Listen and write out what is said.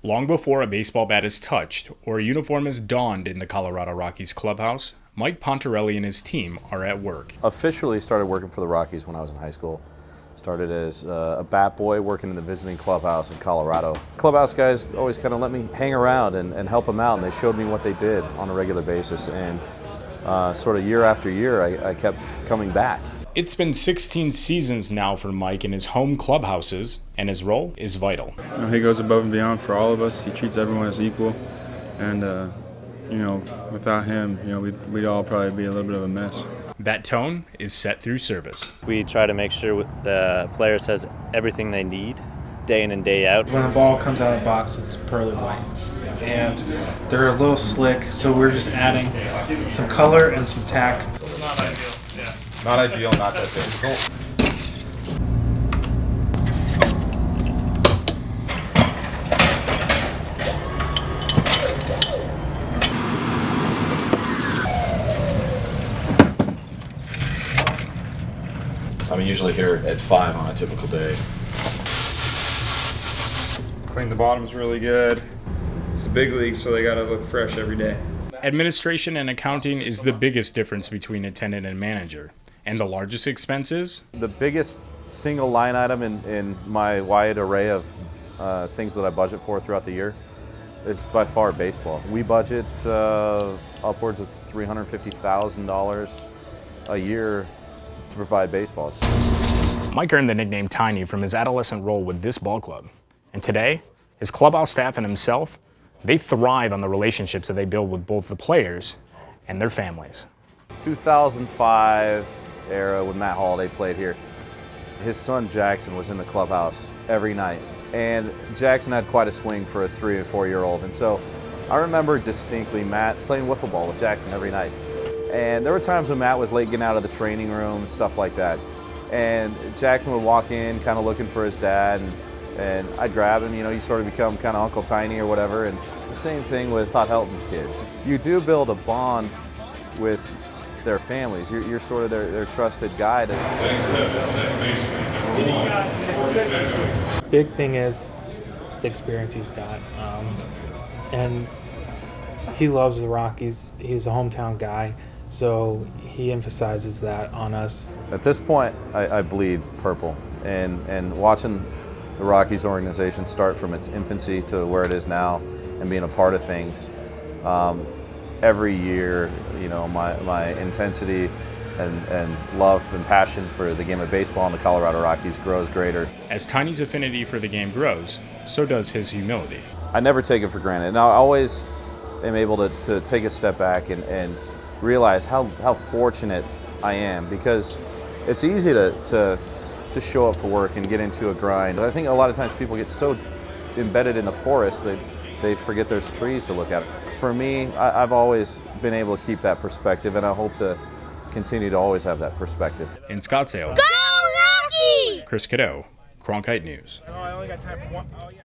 Long before a baseball bat is touched or a uniform is donned in the Colorado Rockies clubhouse, Mike Pontarelli and his team are at work. Officially started working for the Rockies when I was in high school. Started as a bat boy working in the visiting clubhouse in Colorado. Clubhouse guys always kind of let me hang around and help them out, and they showed me what they did on a regular basis. And sort of year after year, I kept coming back. It's been 16 seasons now for Mike in his home clubhouses, and his role is vital. He goes above and beyond for all of us. He treats everyone as equal, and without him, we'd all probably be a little bit of a mess. That tone is set through service. We try to make sure the players has everything they need, day in and day out. When the ball comes out of the box, it's pearly white, and they're a little slick, so we're just adding some color and some tack. Not ideal. Yeah. Not ideal, not that difficult. I'm usually here at 5 on a typical day. Clean the bottom's really good. It's a big league, so they gotta look fresh every day. Administration and accounting is the biggest difference between attendant and manager. And the largest expenses? The biggest single line item in my wide array of things that I budget for throughout the year is by far baseball. We budget upwards of $350,000 a year to provide baseballs. Mike earned the nickname Tiny from his adolescent role with this ball club. And today, his clubhouse staff and himself, they thrive on the relationships that they build with both the players and their families. 2005 era when Matt Holliday played here, his son Jackson was in the clubhouse every night. And Jackson had quite a swing for a 3 and 4 year old. And so I remember distinctly Matt playing wiffle ball with Jackson every night. And there were times when Matt was late getting out of the training room and stuff like that. And Jackson would walk in kind of looking for his dad, and I'd grab him, you sort of become kind of Uncle Tiny or whatever. And the same thing with Todd Helton's kids. You do build a bond with their families. You're sort of their trusted guide. Big thing is the experience he's got, and he loves the Rockies. He's a hometown guy, so he emphasizes that on us. At this point, I bleed purple, and watching the Rockies organization start from its infancy to where it is now and being a part of things, every year, my intensity and love and passion for the game of baseball and the Colorado Rockies grows greater. As Tiny's affinity for the game grows, so does his humility. I never take it for granted, and I always am able to take a step back and realize how fortunate I am, because it's easy to show up for work and get into a grind. I think a lot of times people get so embedded in the forest that they forget there's trees to look at. For me, I've always been able to keep that perspective, and I hope to continue to always have that perspective. In Scottsdale, Go Rockies! Chris Cadeau, Cronkite News. Oh, I only got time for one. Oh, yeah.